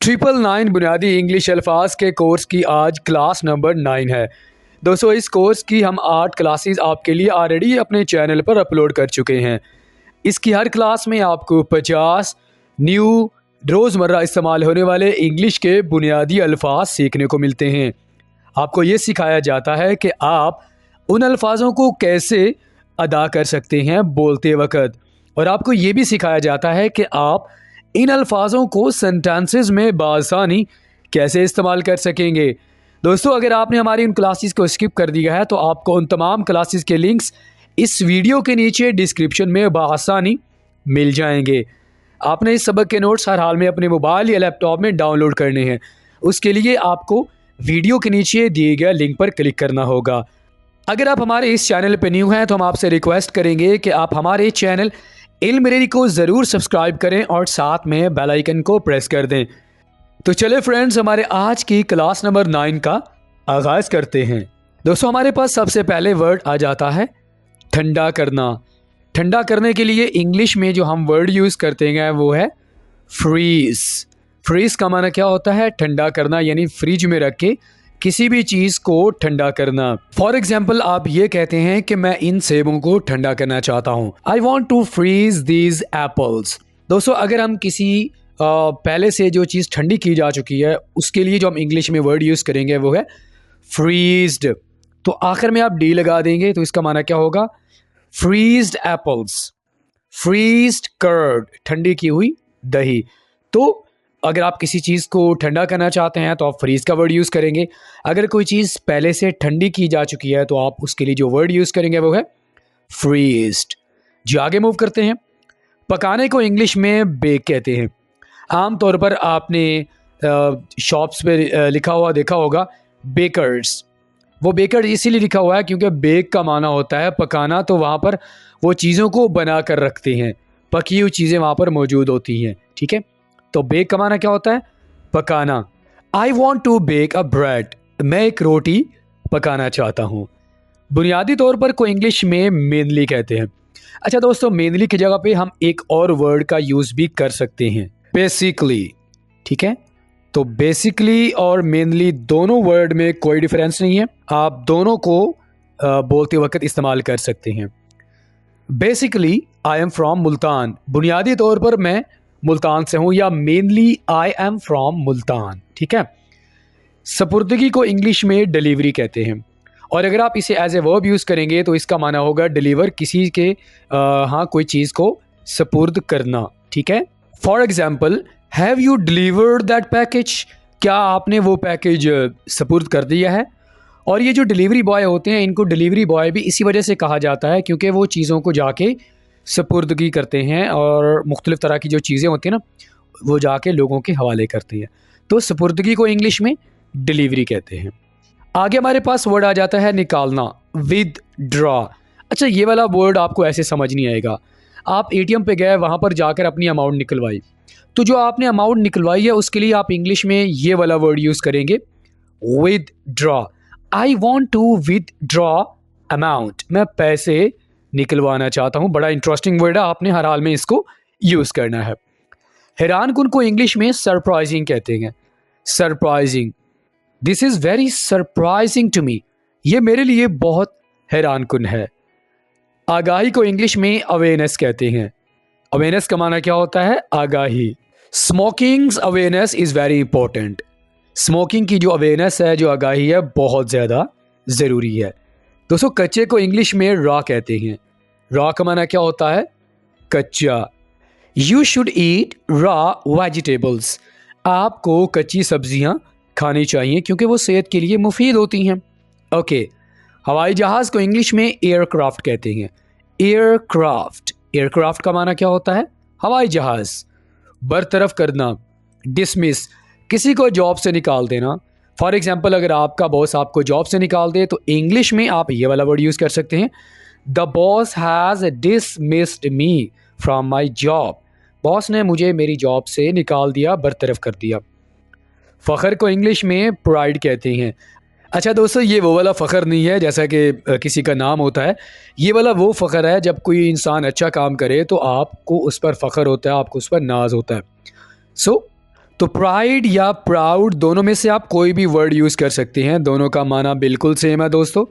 999 बुनियादी इंग्लिश अल्फाज के कोर्स की आज क्लास नंबर 9 है। दोस्तों, इस कोर्स की हम 8 क्लासेस आपके लिए ऑलरेडी अपने चैनल पर अपलोड कर चुके हैं। इसकी हर क्लास में आपको 50 न्यू रोज़मर्रा इस्तेमाल होने वाले इंग्लिश के बुनियादी अल्फाज सीखने को मिलते हैं। आपको ये सिखाया जाता है कि आप उन अल्फाजों को कैसे अदा कर सकते हैं बोलते वक्त, और आपको ये भी सिखाया जाता है कि आप इन अल्फाजों को सेंटेंसेस में बासानी कैसे इस्तेमाल कर सकेंगे। दोस्तों, अगर आपने हमारी उन क्लासेस को स्किप कर दिया है तो आपको उन तमाम क्लासेस के लिंक्स इस वीडियो के नीचे डिस्क्रिप्शन में बासानी मिल जाएंगे। आपने इस सबक के नोट्स हर हाल में अपने मोबाइल या लैपटॉप में डाउनलोड करने हैं। उसके लिए आपको वीडियो के नीचे दिए गए लिंक पर क्लिक करना होगा। अगर आप हमारे इस चैनल पर न्यू हैं तो हम आपसे रिक्वेस्ट करेंगे कि आप हमारे चैनल इल्म को ज़रूर सब्सक्राइब करें और साथ में बेल आइकन को प्रेस कर दें। तो चले फ्रेंड्स, हमारे आज की क्लास नंबर 9 का आगाज़ करते हैं। दोस्तों, हमारे पास सबसे पहले वर्ड आ जाता है ठंडा करना। ठंडा करने के लिए इंग्लिश में जो हम वर्ड यूज़ करते हैं वो है फ्रीज़। फ्रीज़ का माना क्या होता है? ठंडा करना, यानी फ्रिज में रख के किसी भी चीज़ को ठंडा करना। फॉर एग्जाम्पल, आप ये कहते हैं कि मैं इन सेबों को ठंडा करना चाहता हूँ। I want to freeze these apples. दोस्तों, अगर हम किसी पहले से जो चीज़ ठंडी की जा चुकी है उसके लिए जो हम इंग्लिश में वर्ड यूज़ करेंगे वो है फ्रीज्ड। तो आखिर में आप डी लगा देंगे तो इसका माना क्या होगा? फ्रीज्ड एप्पल्स, फ्रीज्ड कर्ड, ठंडी की हुई दही। तो अगर आप किसी चीज़ को ठंडा करना चाहते हैं तो आप फ्रीज़ का वर्ड यूज़ करेंगे। अगर कोई चीज़ पहले से ठंडी की जा चुकी है तो आप उसके लिए जो वर्ड यूज़ करेंगे वो है फ्रीज्ड। जी, आगे मूव करते हैं। पकाने को इंग्लिश में बेक कहते हैं। आम तौर पर आपने शॉप्स पे लिखा हुआ देखा होगा बेकर्स। वो बेकर इसीलिए लिखा हुआ है क्योंकि बेक का माना होता है पकाना, तो वहाँ पर वो चीज़ों को बना कर रखते हैं, पकी हुई चीज़ें वहाँ पर मौजूद होती हैं। ठीक है, तो बेक का माना क्या होता है? पकाना। I want to bake a bread, मैं एक रोटी पकाना चाहता हूँ। बुनियादी तौर पर को इंग्लिश में मेनली कहते हैं। अच्छा दोस्तों, मेनली की जगह पे हम एक और वर्ड का यूज़ भी कर सकते हैं, बेसिकली। ठीक है, तो बेसिकली और मेनली दोनों वर्ड में कोई डिफरेंस नहीं है, आप दोनों को बोलते वक्त इस्तेमाल कर सकते हैं। Basically I am from Multan, बुनियादी तौर पर मैं मुल्तान से हूँ, या mainly I am from Multan. ठीक है, सपुर्दगी को इंग्लिश में डिलीवरी कहते हैं, और अगर आप इसे एज ए वर्ब यूज़ करेंगे तो इसका माना होगा डिलीवर, किसी के कोई चीज़ को सपुर्द करना। ठीक है, for example, have you delivered that package, क्या आपने वो पैकेज सपुर्द कर दिया है? और ये जो डिलीवरी बॉय होते हैं इनको डिलीवरी बॉय भी इसी वजह से कहा जाता है क्योंकि वो चीज़ों को जाके सपुर्दगी करते हैं, और मुख्तलिफ़ तरह की जो चीज़ें होती हैं ना वो जाके लोगों के हवाले करते हैं। तो सपुर्दगी को इंग्लिश में डिलीवरी कहते हैं। आगे हमारे पास वर्ड आ जाता है निकालना, विदड्रॉ। अच्छा, ये वाला वर्ड आपको ऐसे समझ नहीं आएगा। आप एटीएम पे गए, वहाँ पर जाकर अपनी अमाउंट निकलवाई, तो जो आपने अमाउंट निकलवाई है उसके लिए आप इंग्लिश में ये वाला वर्ड यूज़ करेंगे withdraw. I want to withdraw amount, मैं पैसे निकलवाना चाहता हूँ। बड़ा इंटरेस्टिंग वर्ड है, आपने हर हाल में इसको यूज़ करना है। हैरानकुन को इंग्लिश में सरप्राइजिंग कहते हैं। Surprising, this is very surprising to me, ये मेरे लिए बहुत हैरानकुन है। आगाही को इंग्लिश में अवेयरनेस कहते हैं। अवेयरनेस का माना क्या होता है? आगाही। Smokings awareness is very important, smoking की जो अवेयरनेस है, जो आगाही है, बहुत ज़्यादा ज़रूरी है। दोस्तों, कच्चे को इंग्लिश में रॉ कहते हैं। रॉ का माना क्या होता है? कच्चा। You should eat raw vegetables, आपको कच्ची सब्जियां खानी चाहिए क्योंकि वो सेहत के लिए मुफीद होती हैं। ओके, हवाई जहाज़ को इंग्लिश में एयरक्राफ्ट कहते हैं। एयरक्राफ्ट, एयरक्राफ्ट का माना क्या होता है? हवाई जहाज़। बरतरफ करना, डिसमिस, किसी को जॉब से निकाल देना। फॉर एग्जाम्पल, अगर आपका बॉस आपको जॉब से निकाल दे तो इंग्लिश में आप ये वाला वर्ड यूज़ कर सकते हैं, the boss has dismissed me from my job, boss ने मुझे मेरी जॉब से निकाल दिया, बरतरफ कर दिया। फ़ख्र को इंग्लिश में प्राइड कहते हैं। अच्छा दोस्तों, ये वो वाला फ़ख्र नहीं है जैसा कि किसी का नाम होता है, ये वाला वो फ़ख्र है जब कोई इंसान अच्छा काम करे तो आपको उस पर फ़ख्र होता है, आपको उस पर नाज होता है। तो प्राइड या प्राउड दोनों में से आप कोई भी वर्ड यूज़ कर सकते हैं, दोनों का माना बिल्कुल सेम है दोस्तों।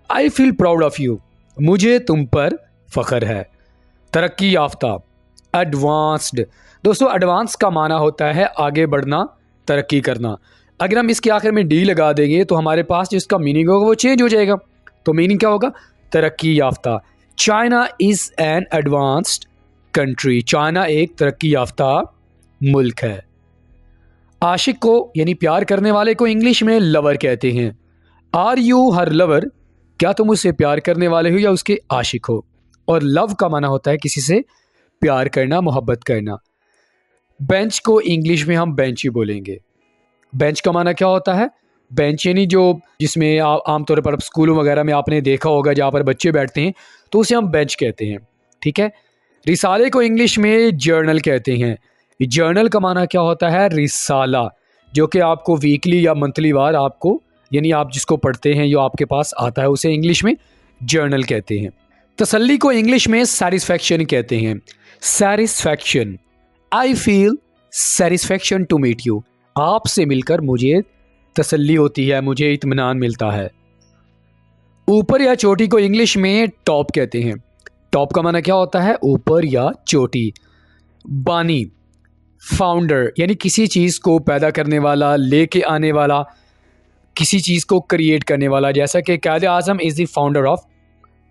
I feel proud of you, मुझे तुम पर फ़ख्र है। तरक्की याफ्ता, एडवांस्ड। दोस्तों एडवांस का माना होता है आगे बढ़ना, तरक्की करना। अगर हम इसके आखिर में डी लगा देंगे तो हमारे पास जिसका मीनिंग होगा वो चेंज हो जाएगा। तो मीनिंग क्या होगा? तरक्की याफ्ता। China is an advanced country, China एक तरक्की याफ्ता मुल्क है। आशिक को यानी प्यार करने वाले को इंग्लिश में लवर कहते हैं। आर यू हर लवर, क्या तुम उससे प्यार करने वाले हो या उसके आशिक हो। और लव का माना होता है किसी से प्यार करना, मोहब्बत करना। बेंच को इंग्लिश में हम बेंच ही बोलेंगे। बेंच का माना क्या होता है? बेंच यानी जो जिसमें आमतौर पर स्कूलों वगैरह में आपने देखा होगा जहाँ पर बच्चे बैठते हैं, तो उसे हम बेंच कहते हैं। ठीक है। रिसाले को इंग्लिश में जर्नल कहते हैं। जर्नल का माना क्या होता है? रिसाला, जो कि आपको वीकली या मंथली वार आपको यानी आप जिसको पढ़ते हैं जो आपके पास आता है उसे इंग्लिश में जर्नल कहते हैं। तसल्ली को इंग्लिश में सैटिस्फैक्शन कहते हैं। Satisfaction, I feel satisfaction to meet you, आपसे मिलकर मुझे तसल्ली होती है, मुझे इत्मीनान मिलता है। ऊपर या चोटी को इंग्लिश में टॉप कहते हैं। टॉप का माना क्या होता है? ऊपर या चोटी। बानी, फाउंडर यानी किसी चीज़ को पैदा करने वाला, लेके आने वाला, किसी चीज़ को क्रिएट करने वाला। जैसा कि Quaid Azam is the founder of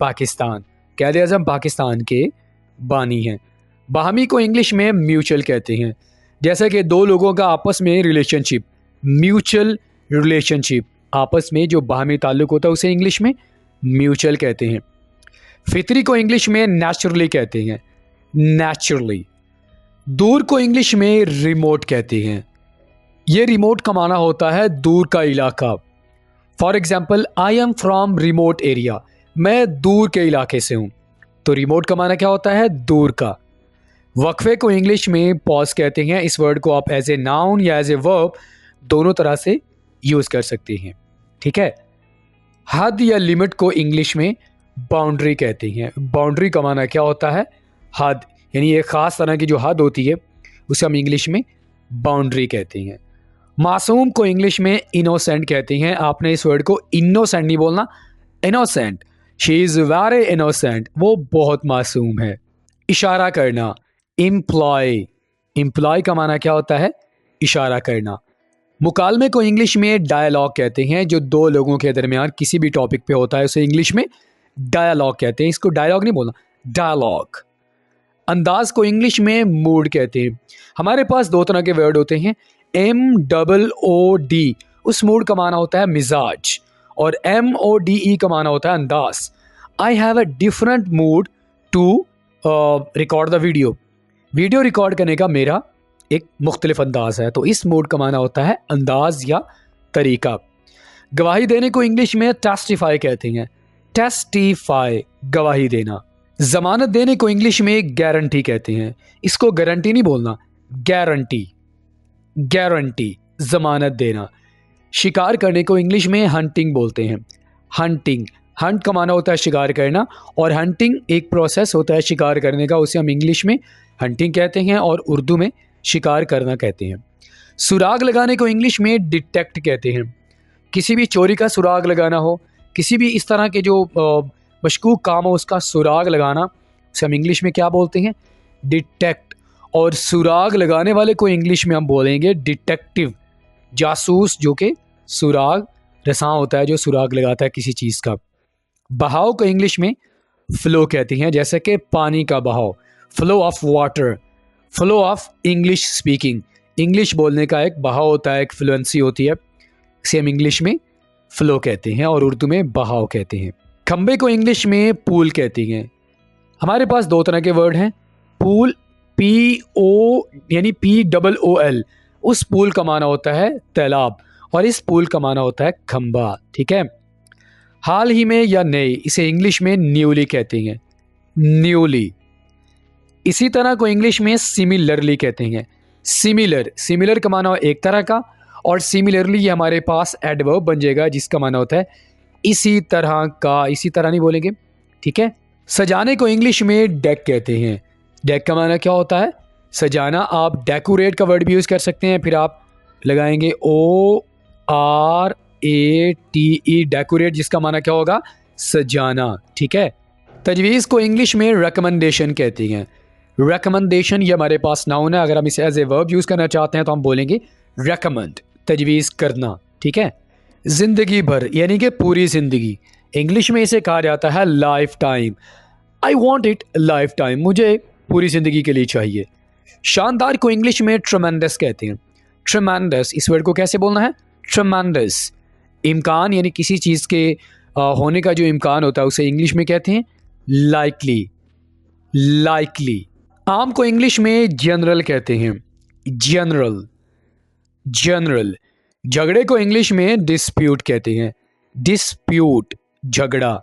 Pakistan, Quaid Azam Pakistan के बानी हैं। बाहमी को इंग्लिश में म्यूचुअल कहते हैं। जैसा कि दो लोगों का आपस में रिलेशनशिप, म्यूचुअल रिलेशनशिप, आपस में जो बाहमी ताल्लुक़ होता है उसे इंग्लिश में म्यूचुअल कहते हैं। फितरी को इंग्लिश में नेचुरली कहते हैं। नेचुरली। दूर को इंग्लिश में रिमोट कहते हैं। ये रिमोट का माना होता है दूर का इलाका। For example, I am from remote area, मैं दूर के इलाके से हूँ। तो रिमोट का माना क्या होता है? दूर का। वक्फे को इंग्लिश में पॉज कहते हैं। इस वर्ड को आप एज ए नाउन या एज ए वर्ब दोनों तरह से यूज़ कर सकते हैं। ठीक है। हद या लिमिट को इंग्लिश में बाउंड्री कहते हैं। बाउंड्री का माना क्या होता है? हद, यानी एक ख़ास तरह की जो हद होती है उसे हम इंग्लिश में बाउंड्री कहते हैं। मासूम को इंग्लिश में इनोसेंट कहते हैं। आपने इस वर्ड को इनोसेंट नहीं बोलना, innocent. She is very innocent, वो बहुत मासूम है। इशारा करना, इम्प्लॉय। इम्प्लॉय का माना क्या होता है? इशारा करना। मुकालमे को इंग्लिश में डायलॉग कहते हैं। जो दो लोगों के दरमियान किसी भी टॉपिक पे होता है उसे इंग्लिश में डायलॉग कहते हैं। इसको डायलॉग नहीं बोलना, डायलॉग। अंदाज को इंग्लिश में मूड कहते हैं। हमारे पास दो तरह के वर्ड होते हैं, MOOD, उस मूड का माना होता है मिजाज, और MODE का माना होता है अंदाज। I have a different mood to record the video, video record करने का मेरा एक मुख्तलिफ अंदाज है। तो इस मूड का माना होता है अंदाज या तरीका। गवाही देने को इंग्लिश में टेस्टिफाई कहते हैं। टेस्टिफाई, गवाही देना। जमानत देने को इंग्लिश में गारंटी कहते हैं। इसको गारंटी नहीं बोलना, गारंटी। गारंटी, जमानत देना। शिकार करने को इंग्लिश में हंटिंग बोलते हैं। हंटिंग, हंट का माना होता है शिकार करना, और हंटिंग एक प्रोसेस होता है शिकार करने का, उसे हम इंग्लिश में हंटिंग कहते हैं और उर्दू में शिकार करना कहते हैं। सुराग लगाने को इंग्लिश में डिटेक्ट कहते हैं। किसी भी चोरी का सुराग लगाना हो, किसी भी इस तरह के जो मशकूक काम हो उसका सुराग लगाना, उसे हम इंग्लिश में क्या बोलते हैं? डिटेक्ट। और सुराग लगाने वाले को इंग्लिश में हम बोलेंगे डिटेक्टिव, जासूस, जो कि सुराग रसां होता है, जो सुराग लगाता है किसी चीज़ का। बहाव को इंग्लिश में फ्लो कहते हैं, जैसे कि पानी का बहाव, flow of water. Flow of English speaking, English बोलने का एक बहाव होता है, एक फ्लुएंसी होती है, इसे हम इंग्लिश में फ्लो कहते हैं और उर्दू में बहाव कहते हैं। खंबे को इंग्लिश में पूल कहते हैं। हमारे पास दो तरह के वर्ड हैं, पूल, PO यानी POOL, उस पूल का माना होता है तालाब, और इस पूल का माना होता है खंबा। ठीक है। हाल ही में या नए, इसे इंग्लिश में न्यूली कहते हैं, न्यूली। इसी तरह को इंग्लिश में सिमिलरली कहते हैं। सिमिलर, सिमिलर का माना एक तरह का, और सिमिलरली ये हमारे पास एडवर्ब बन जाएगा जिसका माना होता है इसी तरह का। इसी तरह नहीं बोलेंगे, ठीक है। सजाने को इंग्लिश में डेक कहते हैं। डेक का माना क्या होता है? सजाना आप डेकोरेट का वर्ड भी यूज़ कर सकते हैं, फिर आप लगाएंगे ORATE डेकोरेट, जिसका माना क्या होगा? सजाना। ठीक है। तजवीज़ को इंग्लिश में रिकमेंडेशन कहती हैं। रिकमेंडेशन ये हमारे पास नाउन है, अगर हम इसे एज ए वर्ब यूज़ करना चाहते हैं तो हम बोलेंगे रेकमेंड, तजवीज़ करना। ठीक है। ज़िंदगी भर यानी कि पूरी ज़िंदगी, इंग्लिश में इसे कहा जाता है life time. I want it life time, मुझे पूरी ज़िंदगी के लिए चाहिए। शानदार को इंग्लिश में ट्रेमेंडस कहते हैं। ट्रेमेंडस, इस वर्ड को कैसे बोलना है? ट्रेमेंडस। इम्कान यानी किसी चीज़ के होने का जो इम्कान होता है उसे इंग्लिश में कहते हैं लाइकली। लाइकली। आम को इंग्लिश में जनरल कहते हैं। जनरल। जनरल। झगड़े को इंग्लिश में डिस्प्यूट कहते हैं। डिस्प्यूट, झगड़ा।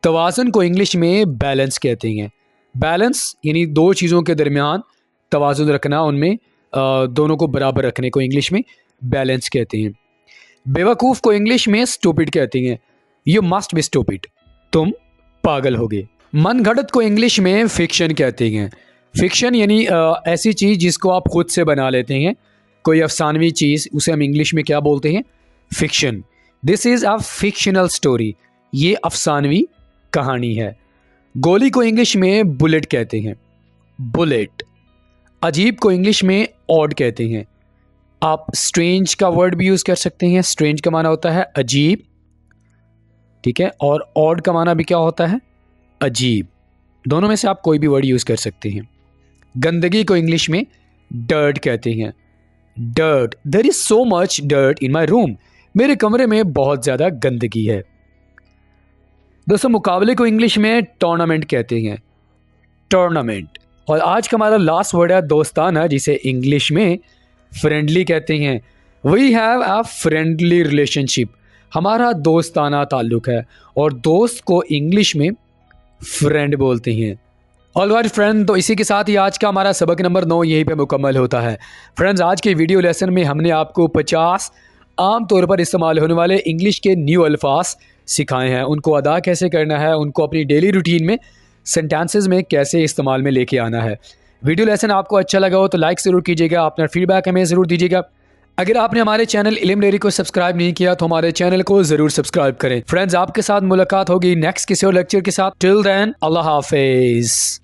तवाज़ुन को इंग्लिश में बैलेंस कहते हैं। बैलेंस यानी दो चीज़ों के दरमियान तवाज़ुन रखना, उनमें दोनों को बराबर रखने को इंग्लिश में बैलेंस कहते हैं। बेवकूफ़ को इंग्लिश में स्टूपिड कहते हैं। यू मस्ट बी स्टूपिड, तुम पागल होगे। मनगढ़ंत को इंग्लिश में फिक्शन कहते हैं। फिक्शन यानी ऐसी चीज़ जिसको आप खुद से बना लेते हैं, कोई अफसानवी चीज़, उसे हम इंग्लिश में क्या बोलते हैं? Fiction. This is a fictional story, ये अफसानवी कहानी है। गोली को इंग्लिश में बुलेट कहते हैं। बुलेट। अजीब को इंग्लिश में ऑड कहते हैं। आप स्ट्रेंज का वर्ड भी यूज़ कर सकते हैं। स्ट्रेंज का माना होता है अजीब, ठीक है, और ऑड का माना भी क्या होता है? अजीब। दोनों में से आप कोई भी वर्ड यूज़ कर सकते हैं। गंदगी को इंग्लिश में डर्ट कहते हैं। Dirt, there is so much dirt in my room, मेरे कमरे में बहुत ज़्यादा गंदगी है। दोस्तों, मुकाबले को इंग्लिश में टूर्नामेंट कहते हैं। टूर्नामेंट। और आज का हमारा लास्ट वर्ड है दोस्ताना, जिसे इंग्लिश में फ्रेंडली कहते हैं। We have a friendly relationship, हमारा दोस्ताना ताल्लुक़ है, और दोस्त को इंग्लिश में फ्रेंड बोलते हैं। ऑलराइट फ्रेंड, तो इसी के साथ ही आज का हमारा सबक नंबर 9 यहीं पे मुकम्मल होता है। फ्रेंड्स, आज के वीडियो लेसन में हमने आपको 50 आम तौर पर इस्तेमाल होने वाले इंग्लिश के न्यू अल्फाज सिखाए हैं। उनको अदा कैसे करना है, उनको अपनी डेली रूटीन में सेंटेंसेस में कैसे इस्तेमाल में लेके आना है। वीडियो लेसन आपको अच्छा लगा हो तो लाइक ज़रूर कीजिएगा, अपना फीडबैक हमें ज़रूर दीजिएगा। अगर आपने हमारे चैनल इल्म डेयरी को सब्सक्राइब नहीं किया तो हमारे चैनल को ज़रूर सब्सक्राइब करें। फ्रेंड्स, आपके साथ मुलाकात होगी नेक्स्ट किसी और लेक्चर के साथ। टिल देन, अल्लाह हाफिज़।